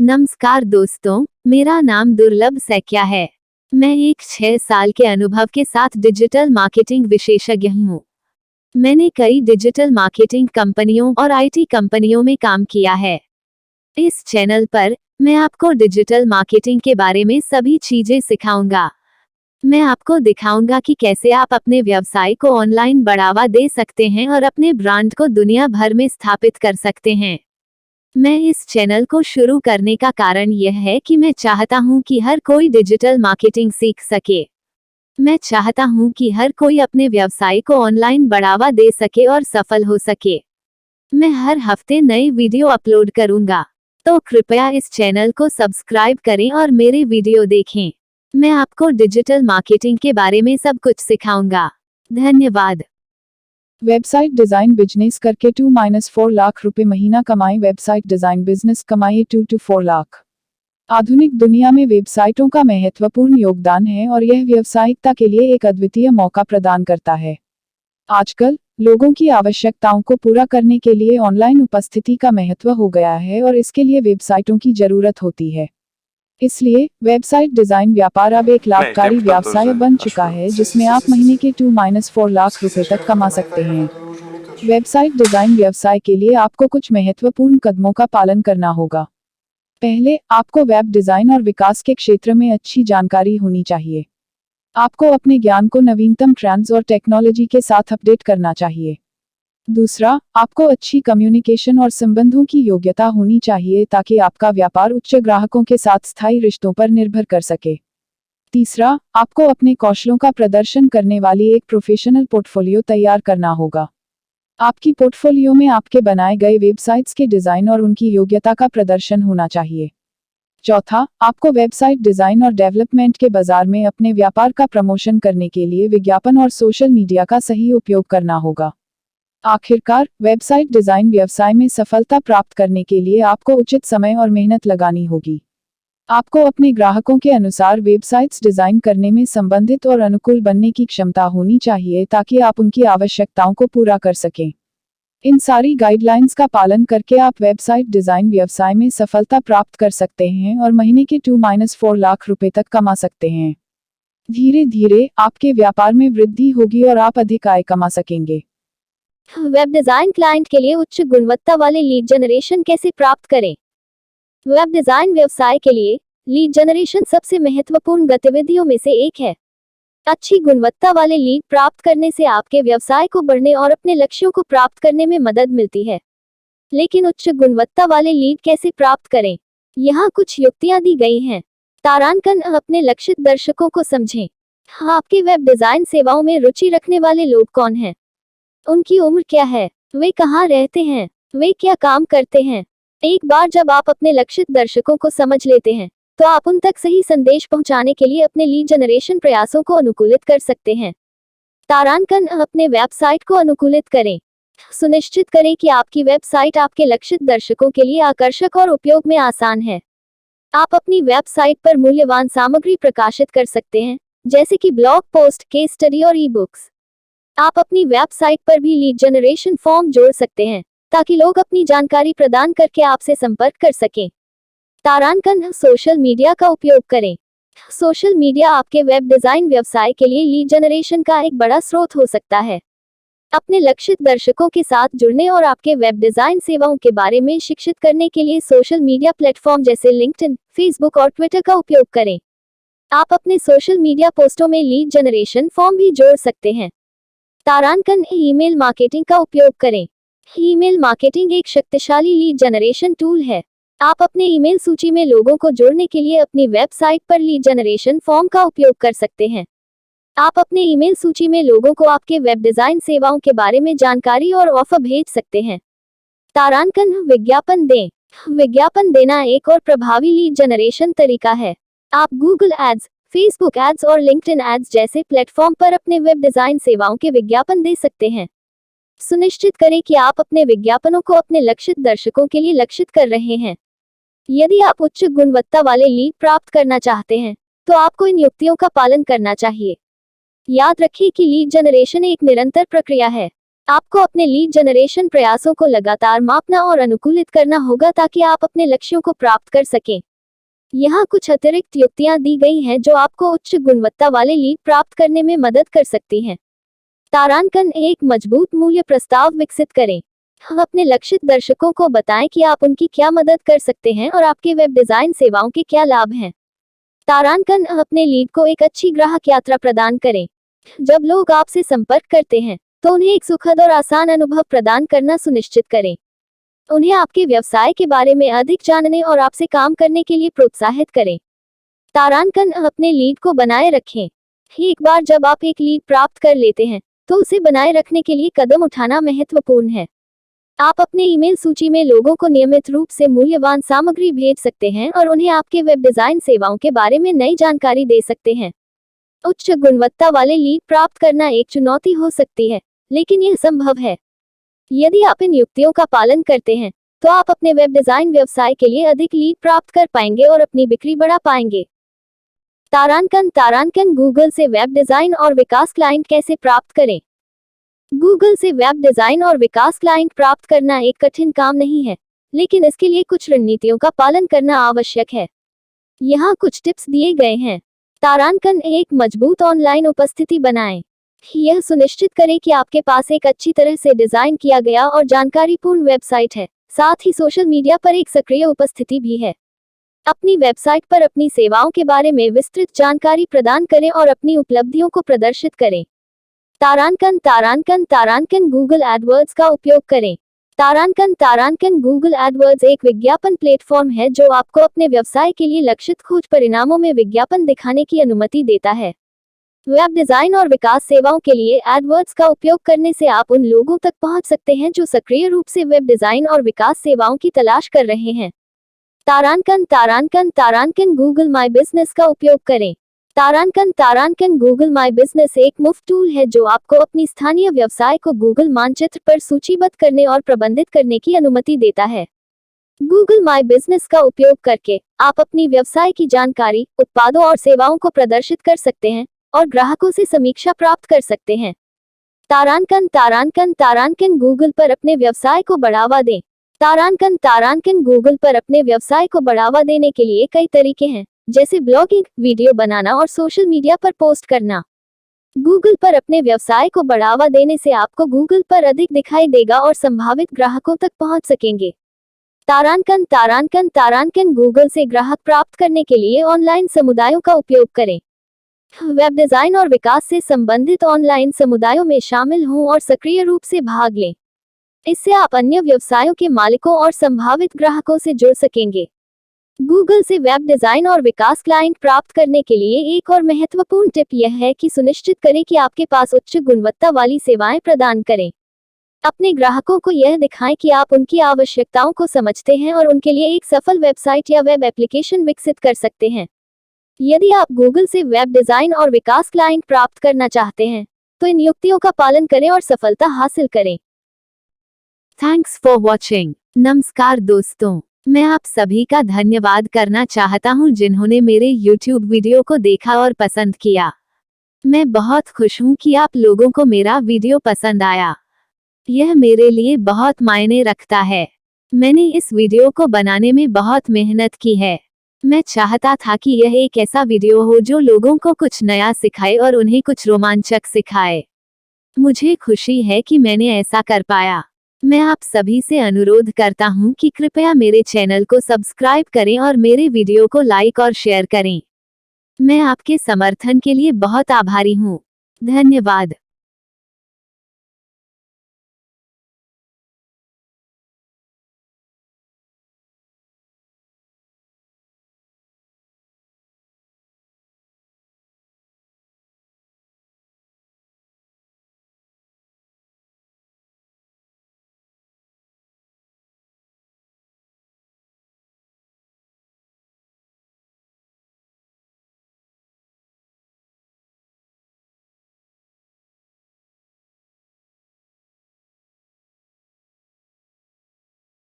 नमस्कार दोस्तों, मेरा नाम दुर्लभ सैकिया है। मैं एक 6 साल के अनुभव के साथ डिजिटल मार्केटिंग विशेषज्ञ हूँ। मैंने कई डिजिटल मार्केटिंग कंपनियों और आईटी कंपनियों में काम किया है। इस चैनल पर मैं आपको डिजिटल मार्केटिंग के बारे में सभी चीजें सिखाऊंगा। मैं आपको दिखाऊंगा कि कैसे आप अपने व्यवसाय को ऑनलाइन बढ़ावा दे सकते हैं और अपने ब्रांड को दुनिया भर में स्थापित कर सकते हैं। मैं इस चैनल को शुरू करने का कारण यह है कि मैं चाहता हूं कि हर कोई डिजिटल मार्केटिंग सीख सके। मैं चाहता हूं कि हर कोई अपने व्यवसाय को ऑनलाइन बढ़ावा दे सके और सफल हो सके। मैं हर हफ्ते नई वीडियो अपलोड करूंगा, तो कृपया इस चैनल को सब्सक्राइब करें और मेरे वीडियो देखें। मैं आपको डिजिटल मार्केटिंग के बारे में सब कुछ सिखाऊंगा। धन्यवाद। वेबसाइट डिजाइन बिजनेस करके 2-4 लाख रुपए महीना कमाएं। वेबसाइट डिजाइन बिजनेस कमाइए 2 to 4 लाख। आधुनिक दुनिया में वेबसाइटों का महत्वपूर्ण योगदान है और यह व्यावसायिकता के लिए एक अद्वितीय मौका प्रदान करता है। आजकल लोगों की आवश्यकताओं को पूरा करने के लिए ऑनलाइन उपस्थिति का महत्व हो गया है और इसके लिए वेबसाइटों की जरूरत होती है। इसलिए वेबसाइट डिजाइन व्यापार अब एक लाभकारी व्यवसाय बन चुका है जिसमें आप महीने के 2-4 लाख रुपए तक कमा सकते हैं। वेबसाइट डिजाइन व्यवसाय के लिए आपको कुछ महत्वपूर्ण कदमों का पालन करना होगा। पहले, आपको वेब डिजाइन और विकास के क्षेत्र में अच्छी जानकारी होनी चाहिए। आपको अपने ज्ञान को नवीनतम ट्रेंड्स और टेक्नोलॉजी के साथ अपडेट करना चाहिए। दूसरा, आपको अच्छी कम्युनिकेशन और संबंधों की योग्यता होनी चाहिए ताकि आपका व्यापार उच्च ग्राहकों के साथ स्थायी रिश्तों पर निर्भर कर सके। तीसरा, आपको अपने कौशलों का प्रदर्शन करने वाली एक प्रोफेशनल पोर्टफोलियो तैयार करना होगा। आपकी पोर्टफोलियो में आपके बनाए गए वेबसाइट्स के डिजाइन और उनकी योग्यता का प्रदर्शन होना चाहिए। चौथा, आपको वेबसाइट डिजाइन और डेवलपमेंट के बाजार में अपने व्यापार का प्रमोशन करने के लिए विज्ञापन और सोशल मीडिया का सही उपयोग करना होगा। आखिरकार, वेबसाइट डिजाइन व्यवसाय में सफलता प्राप्त करने के लिए आपको उचित समय और मेहनत लगानी होगी। आपको अपने ग्राहकों के अनुसार वेबसाइट्स डिजाइन करने में संबंधित और अनुकूल बनने की क्षमता होनी चाहिए ताकि आप उनकी आवश्यकताओं को पूरा कर सकें। इन सारी गाइडलाइंस का पालन करके आप वेबसाइट डिजाइन व्यवसाय में सफलता प्राप्त कर सकते हैं और महीने के 2-4 लाख रुपए तक कमा सकते हैं। धीरे धीरे आपके व्यापार में वृद्धि होगी और आप अधिक आय कमा सकेंगे। वेब डिजाइन क्लाइंट के लिए उच्च गुणवत्ता वाले लीड जनरेशन कैसे प्राप्त करें? वेब डिजाइन व्यवसाय के लिए लीड जनरेशन सबसे महत्वपूर्ण गतिविधियों में से एक है। अच्छी गुणवत्ता वाले लीड प्राप्त करने से आपके व्यवसाय को बढ़ने और अपने लक्ष्यों को प्राप्त करने में मदद मिलती है। लेकिन उच्च गुणवत्ता वाले लीड कैसे प्राप्त करें? यहाँ कुछ युक्तियां दी गई हैं। तारांकन, अपने लक्षित दर्शकों को समझें। आपके वेब डिजाइन सेवाओं में रुचि रखने वाले लोग कौन हैं? उनकी उम्र क्या है? वे कहाँ रहते हैं? वे क्या काम करते हैं? एक बार जब आप अपने लक्षित दर्शकों को समझ लेते हैं, तो आप उन तक सही संदेश पहुंचाने के लिए अपने लीड जनरेशन प्रयासों को अनुकूलित कर सकते हैं। तारांकन, अपने वेबसाइट को अनुकूलित करें। सुनिश्चित करें कि आपकी वेबसाइट आपके लक्षित दर्शकों के लिए आकर्षक और उपयोग में आसान है। आप अपनी वेबसाइट पर मूल्यवान सामग्री प्रकाशित कर सकते हैं, जैसे कि ब्लॉग पोस्ट, केस स्टडी और ई बुक्स। आप अपनी वेबसाइट पर भी लीड जनरेशन फॉर्म जोड़ सकते हैं, ताकि लोग अपनी जानकारी प्रदान करके आपसे संपर्क कर सकें। तारांकन, सोशल मीडिया का उपयोग करें। सोशल मीडिया आपके वेब डिजाइन व्यवसाय के लिए लीड जनरेशन का एक बड़ा स्रोत हो सकता है। अपने लक्षित दर्शकों के साथ जुड़ने और आपके वेब डिजाइन सेवाओं के बारे में शिक्षित करने के लिए सोशल मीडिया प्लेटफॉर्म जैसे लिंक्डइन, फेसबुक और ट्विटर का उपयोग करें। आप अपने सोशल मीडिया पोस्टों में लीड जनरेशन फॉर्म भी जोड़ सकते हैं। तारांकन, ईमेल मार्केटिंग का उपयोग करें। ईमेल मार्केटिंग एक शक्तिशाली लीड जनरेशन टूल है। आप अपने ईमेल सूची में लोगों को जोड़ने के लिए अपनी वेबसाइट पर लीड जनरेशन फॉर्म का उपयोग कर सकते हैं। आप अपने ईमेल सूची में लोगों को आपके वेब डिजाइन सेवाओं के बारे में जानकारी और ऑफर भेज सकते हैं। तारांकन, विज्ञापन दें। विज्ञापन देना एक और प्रभावी लीड जनरेशन तरीका है। आप गूगल एड्स, फेसबुक एड्स और लिंक्डइन एड्स जैसे प्लेटफॉर्म पर अपने वेब डिजाइन सेवाओं के विज्ञापन दे सकते हैं। सुनिश्चित करें कि आप अपने विज्ञापनों को अपने लक्षित दर्शकों के लिए लक्षित कर रहे हैं। यदि आप उच्च गुणवत्ता वाले लीड प्राप्त करना चाहते हैं, तो आपको इन युक्तियों का पालन करना चाहिए। याद रखें कि लीड जनरेशन एक निरंतर प्रक्रिया है। आपको अपने लीड जनरेशन प्रयासों को लगातार मापना और अनुकूलित करना होगा ताकि आप अपने लक्ष्यों को प्राप्त कर सकें। यहाँ कुछ अतिरिक्त युक्तियां दी गई हैं जो आपको उच्च गुणवत्ता वाले लीड प्राप्त करने में मदद कर सकती हैं। तारांकन, एक मजबूत मूल्य प्रस्ताव विकसित करें। अपने लक्षित दर्शकों को बताएं कि आप उनकी क्या मदद कर सकते हैं और आपके वेब डिजाइन सेवाओं के क्या लाभ हैं। तारांकन, अपने लीड को एक अच्छी ग्राहक यात्रा प्रदान करें। जब लोग आपसे संपर्क करते हैं तो उन्हें एक सुखद और आसान अनुभव प्रदान करना सुनिश्चित करें। उन्हें आपके व्यवसाय के बारे में अधिक जानने और आपसे काम करने के लिए प्रोत्साहित करें। तारांकन, अपने लीड को बनाए रखें। एक बार जब आप एक लीड प्राप्त कर लेते हैं तो उसे बनाए रखने के लिए कदम उठाना महत्वपूर्ण है। आप अपने ईमेल सूची में लोगों को नियमित रूप से मूल्यवान सामग्री भेज सकते हैं और उन्हें आपके वेब डिजाइन सेवाओं के बारे में नई जानकारी दे सकते हैं। उच्च गुणवत्ता वाले लीड प्राप्त करना एक चुनौती हो सकती है, लेकिन यह संभव है। यदि आप इन युक्तियों का पालन करते हैं तो आप अपने वेब डिजाइन व्यवसाय के लिए अधिक लीड प्राप्त कर पाएंगे और अपनी बिक्री बढ़ा पाएंगे। तारांकन, गूगल से वेब डिजाइन और विकास क्लाइंट कैसे प्राप्त करें। गूगल से वेब डिजाइन और विकास क्लाइंट प्राप्त करना एक कठिन काम नहीं है, लेकिन इसके लिए कुछ रणनीतियों का पालन करना आवश्यक है। यहाँ कुछ टिप्स दिए गए हैं। तारांकन, एक मजबूत ऑनलाइन उपस्थिति बनाएं। यह सुनिश्चित करें कि आपके पास एक अच्छी तरह से डिजाइन किया गया और जानकारीपूर्ण वेबसाइट है, साथ ही सोशल मीडिया पर एक सक्रिय उपस्थिति भी है। अपनी वेबसाइट पर अपनी सेवाओं के बारे में विस्तृत जानकारी प्रदान करें और अपनी उपलब्धियों को प्रदर्शित करें। तारांकन, गूगल एडवर्ड्स का उपयोग करें। तारांकन, गूगल एडवर्ड्स एक विज्ञापन प्लेटफॉर्म है जो आपको अपने व्यवसाय के लिए लक्षित खोज परिणामों में विज्ञापन दिखाने की अनुमति देता है। वेब डिजाइन और विकास सेवाओं के लिए एडवर्ड्स का उपयोग करने से आप उन लोगों तक पहुंच सकते हैं जो सक्रिय रूप से वेब डिजाइन और विकास सेवाओं की तलाश कर रहे हैं। तारांकन, गूगल माई बिजनेस का उपयोग करें। तारांकन, गूगल माई बिजनेस एक मुफ्त टूल है जो आपको अपनी स्थानीय व्यवसाय को गूगल मानचित्र पर सूचीबद्ध करने और प्रबंधित करने की अनुमति देता है। गूगल माई बिजनेस का उपयोग करके आप अपनी व्यवसाय की जानकारी, उत्पादों और सेवाओं को प्रदर्शित कर सकते हैं और ग्राहकों से समीक्षा प्राप्त कर सकते हैं। तारांकन, गूगल पर अपने व्यवसाय को बढ़ावा दें। तारांकन, गूगल पर अपने व्यवसाय को बढ़ावा देने के लिए कई तरीके हैं, जैसे ब्लॉगिंग, वीडियो बनाना और सोशल मीडिया पर पोस्ट करना। गूगल पर अपने व्यवसाय को बढ़ावा देने से आपको गूगल पर अधिक दिखाई देगा और संभावित ग्राहकों तक पहुंच सकेंगे। तारांकन, गूगल से ग्राहक प्राप्त करने के लिए ऑनलाइन समुदायों का उपयोग करें। वेब डिजाइन और विकास से संबंधित ऑनलाइन समुदायों में शामिल हों और सक्रिय रूप से भाग लें। इससे आप अन्य व्यवसायों के मालिकों और संभावित ग्राहकों से जुड़ सकेंगे। गूगल से वेब डिजाइन और विकास क्लाइंट प्राप्त करने के लिए एक और महत्वपूर्ण टिप यह है कि सुनिश्चित करें कि आपके पास उच्च गुणवत्ता वाली सेवाएं प्रदान करें। अपने ग्राहकों को यह दिखाएं कि आप उनकी आवश्यकताओं को समझते हैं और उनके लिए एक सफल वेबसाइट या वेब एप्लीकेशन विकसित कर सकते हैं। यदि आप गूगल से वेब डिजाइन और विकास क्लाइंट प्राप्त करना चाहते हैं तो इन युक्तियों का पालन करें और सफलता हासिल करें। Thanks for watching. नमस्कार दोस्तों, मैं आप सभी का धन्यवाद करना चाहता हूं जिन्होंने मेरे YouTube वीडियो को देखा और पसंद किया। मैं बहुत खुश हूं कि आप लोगों को मेरा वीडियो पसंद आया। यह मेरे लिए बहुत मायने रखता है। मैंने इस वीडियो को बनाने में बहुत मेहनत की है। मैं चाहता था कि यह एक ऐसा वीडियो हो जो लोगों को कुछ नया सिखाए और उन्हें कुछ रोमांचक सिखाए। मुझे खुशी है कि मैंने ऐसा कर पाया। मैं आप सभी से अनुरोध करता हूं कि कृपया मेरे चैनल को सब्सक्राइब करें और मेरे वीडियो को लाइक और शेयर करें। मैं आपके समर्थन के लिए बहुत आभारी हूं। धन्यवाद।